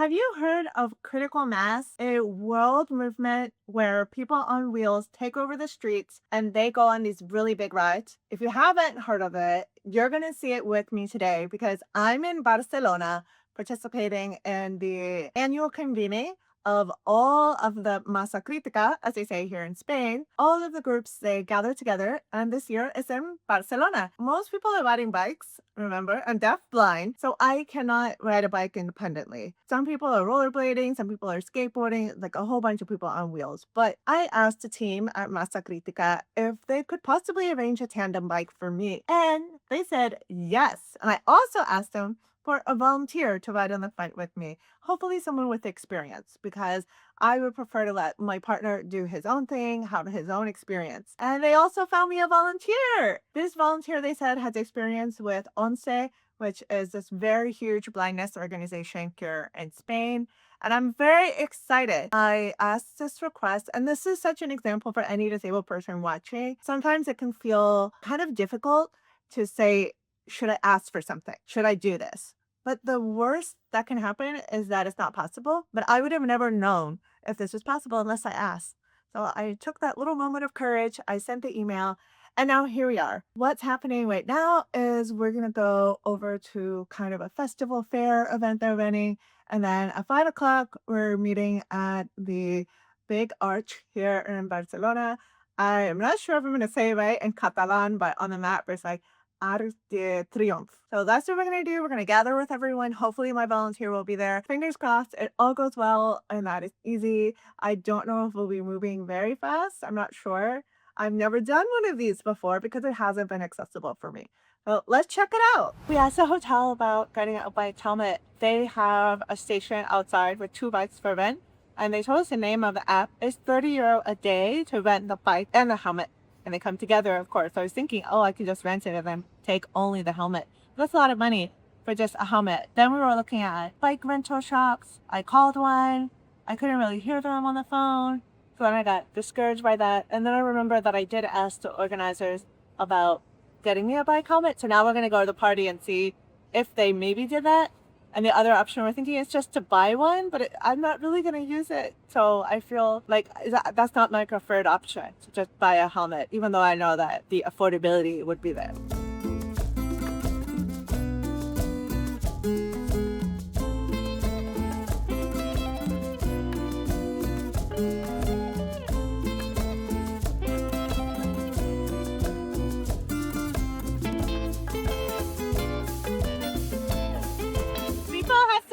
Have you heard of critical mass, a world movement where people on wheels take over the streets and they go on these really big rides? If you haven't heard of it, you're going to see it with me today because I'm in Barcelona participating in the annual convening of all of the masa crítica, as they say here in Spain. All of the groups, they gather together, and this year is in Barcelona. Most people are riding bikes, remember? I'm deaf-blind, so I cannot ride a bike independently. Some people are rollerblading, some people are skateboarding, like a whole bunch of people on wheels. But I asked the team at Masa Crítica if they could possibly arrange a tandem bike for me, and they said yes. And I also asked them for a volunteer to ride on the front with me, hopefully someone with experience, because I would prefer to let my partner do his own thing, have his own experience. And they also found me a volunteer. This volunteer, they said, has experience with ONCE, which is this very huge blindness organization here in Spain. And I'm very excited. I asked this request, and this is such an example for any disabled person watching. Sometimes it can feel kind of difficult to say, should I ask for something? Should I do this? But the worst that can happen is that it's not possible. But I would have never known if this was possible unless I asked. So I took that little moment of courage. I sent the email. And now here we are. What's happening right now is we're going to go over to kind of a festival fair event they're running. And then at 5 o'clock, we're meeting at the big arch here in Barcelona. I am not sure if I'm going to say it right in Catalan, but on the map, it's like Arc de Triomphe. So that's what we're going to do. We're going to gather with everyone. Hopefully my volunteer will be there. Fingers crossed it all goes well and that is easy. I don't know if we'll be moving very fast. I'm not sure. I've never done one of these before because it hasn't been accessible for me. So let's check it out. We asked the hotel about getting a bike helmet. They have a station outside with 2 bikes for rent. And they told us the name of the app is €30 a day to rent the bike and the helmet. And they come together, of course. So I was thinking, oh, I could just rent it and then take only the helmet. That's a lot of money for just a helmet. Then we were looking at bike rental shops. I called one. I couldn't really hear them on the phone. So then I got discouraged by that. And then I remember that I did ask the organizers about getting me a bike helmet. So now we're going to go to the party and see if they maybe did that. And the other option we're thinking is just to buy one, but I'm not really going to use it. So I feel like that's not my preferred option, to just buy a helmet, even though I know that the affordability would be there.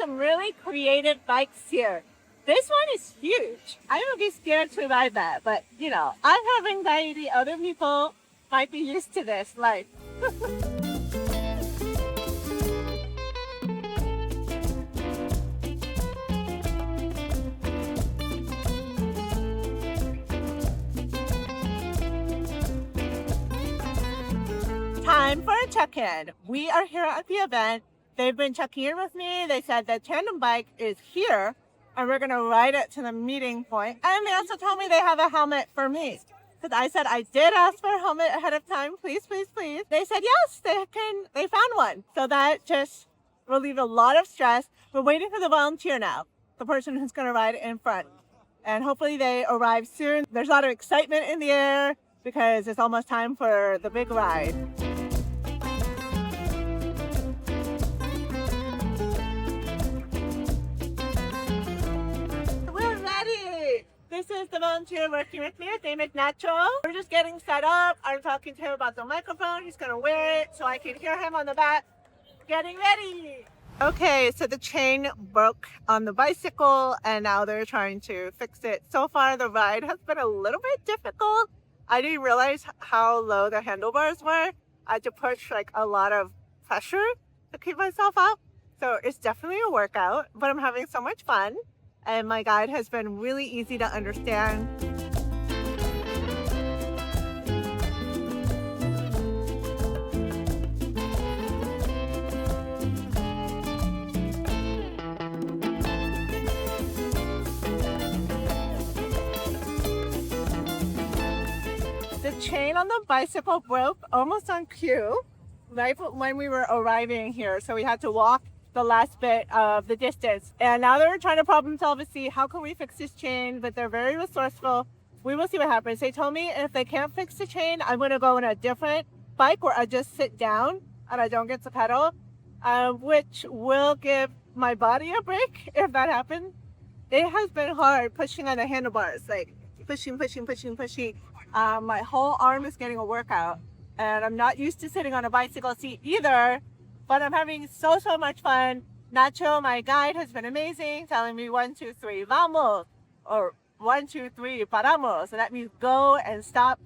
Really creative bikes here. This one is huge. I would be scared to ride that, but you know, I have anxiety. Other people might be used to this life. Time for a check-in. We are here at the event. They've been checking in with me. They said the tandem bike is here and we're going to ride it to the meeting point. And they also told me they have a helmet for me. Because I said I did ask for a helmet ahead of time. Please, please, please. They said yes, they found one. So that just relieved a lot of stress. We're waiting for the volunteer now, the person who's going to ride in front. And hopefully they arrive soon. There's a lot of excitement in the air because it's almost time for the big ride. This is the volunteer working with me. His name is Nacho. We're just getting set up. I'm talking to him about the microphone. He's going to wear it so I can hear him on the back. Getting ready. Okay, so the chain broke on the bicycle and now they're trying to fix it. So far, the ride has been a little bit difficult. I didn't realize how low the handlebars were. I had to push like a lot of pressure to keep myself up. So it's definitely a workout, but I'm having so much fun. And my guide has been really easy to understand. The chain on the bicycle broke almost on cue, right when we were arriving here. So we had to walk the last bit of the distance. And now they're trying to problem solve to see how can we fix this chain, but they're very resourceful. We will see what happens. They told me if they can't fix the chain, I'm going to go on a different bike where I just sit down and I don't get to pedal, which will give my body a break if that happens. It has been hard pushing on the handlebars, like pushing. My whole arm is getting a workout, and I'm not used to sitting on a bicycle seat either, but I'm having so much fun. Nacho, my guide, has been amazing, telling me 1, 2, 3, vamos, or 1, 2, 3, paramos. So that means go and stop.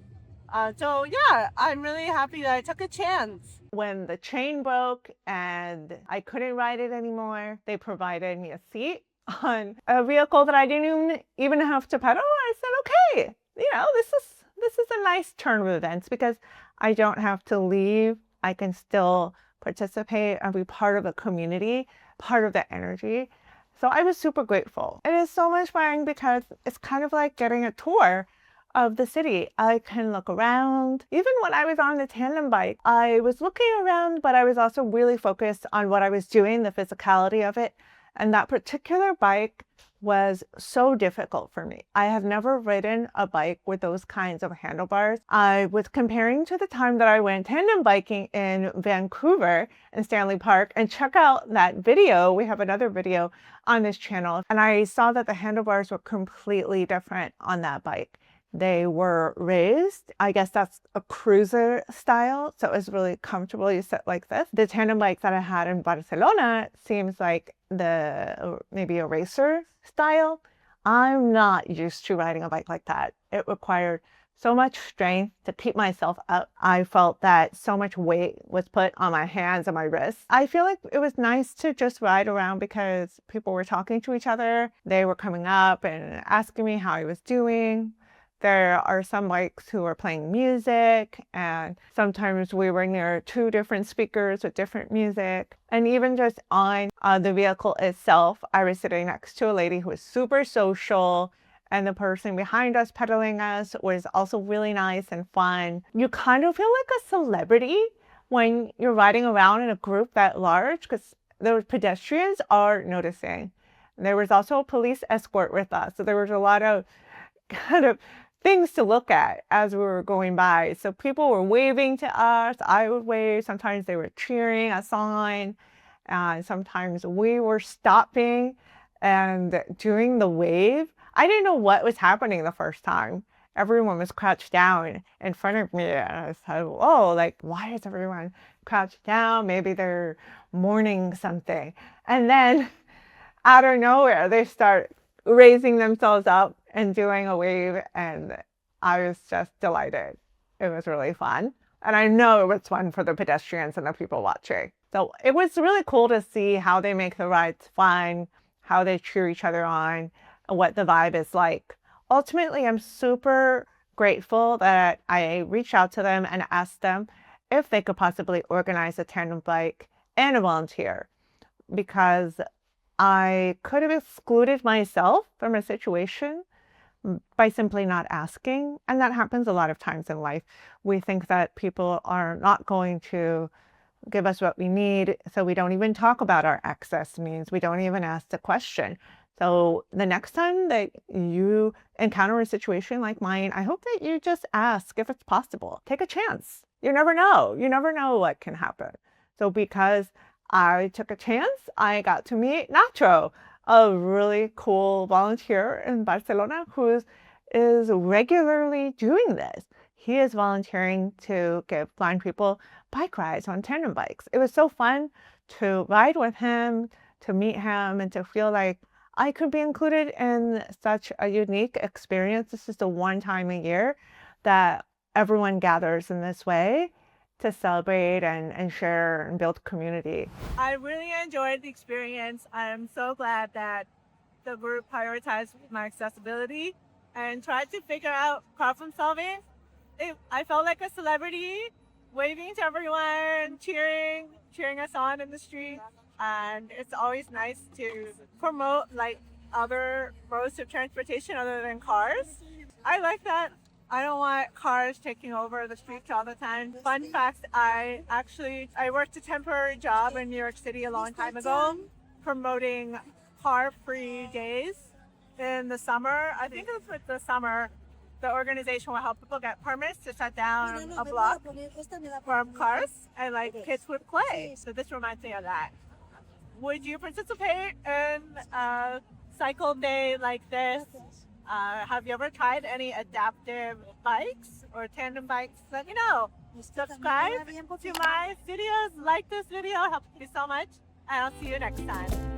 So yeah, I'm really happy that I took a chance. When the chain broke and I couldn't ride it anymore, they provided me a seat on a vehicle that I didn't even have to pedal. I said, okay, this is a nice turn of events because I don't have to leave. I can still participate and be part of a community, part of the energy. So I was super grateful. It is so much fun because it's kind of like getting a tour of the city. I can look around. Even when I was on the tandem bike, I was looking around, but I was also really focused on what I was doing, the physicality of it. And that particular bike was so difficult for me. I have never ridden a bike with those kinds of handlebars. I was comparing to the time that I went tandem biking in Vancouver in Stanley Park, and check out that video. We have another video on this channel, and I saw that the handlebars were completely different on that bike. They were raised. I guess that's a cruiser style, so it was really comfortable. You sit like this. The tandem bike that I had in Barcelona seems like maybe a racer style. I'm not used to riding a bike like that. It required so much strength to keep myself up. I felt that so much weight was put on my hands and my wrists. I feel like it was nice to just ride around because people were talking to each other. They were coming up and asking me how I was doing. There are some bikes who are playing music, and sometimes we were near 2 different speakers with different music. And even just on the vehicle itself, I was sitting next to a lady who was super social, and the person behind us pedaling us was also really nice and fun. You kind of feel like a celebrity when you're riding around in a group that large because the pedestrians are noticing. There was also a police escort with us, so there was a lot of kind of things to look at as we were going by. So people were waving to us. I would wave. Sometimes they were cheering us on. And sometimes we were stopping and doing the wave. I didn't know what was happening the first time. Everyone was crouched down in front of me. And I said, whoa, like, why is everyone crouched down? Maybe they're mourning something. And then out of nowhere, they start raising themselves up and doing a wave, and I was just delighted. It was really fun. And I know it was fun for the pedestrians and the people watching. So it was really cool to see how they make the rides fun, how they cheer each other on, and what the vibe is like. Ultimately, I'm super grateful that I reached out to them and asked them if they could possibly organize a tandem bike and a volunteer, because I could have excluded myself from a situation by simply not asking. And that happens a lot of times in life. We think that people are not going to give us what we need, so we don't even talk about our excess needs. We don't even ask the question. So the next time that you encounter a situation like mine, I hope that you just ask if it's possible. Take a chance. You never know. You never know what can happen. So because I took a chance, I got to meet Nacho, a really cool volunteer in Barcelona who is regularly doing this. He is volunteering to give blind people bike rides on tandem bikes. It was so fun to ride with him, to meet him, and to feel like I could be included in such a unique experience. This is the one time a year that everyone gathers in this way to celebrate and share and build community. I really enjoyed the experience. I'm so glad that the group prioritized my accessibility and tried to figure out problem solving. I felt like a celebrity, waving to everyone, cheering us on in the street. And it's always nice to promote like other modes of transportation other than cars. I like that. I don't want cars taking over the streets all the time. Fun fact, I worked a temporary job in New York City a long time ago promoting car-free days in the summer. I think it was with the summer. The organization will help people get permits to shut down a block from cars and like kids would play. So this reminds me of that. Would you participate in a cycle day like this? Have you ever tried any adaptive bikes or tandem bikes? Let me know. Subscribe to my videos, like this video, helps me so much, and I'll see you next time.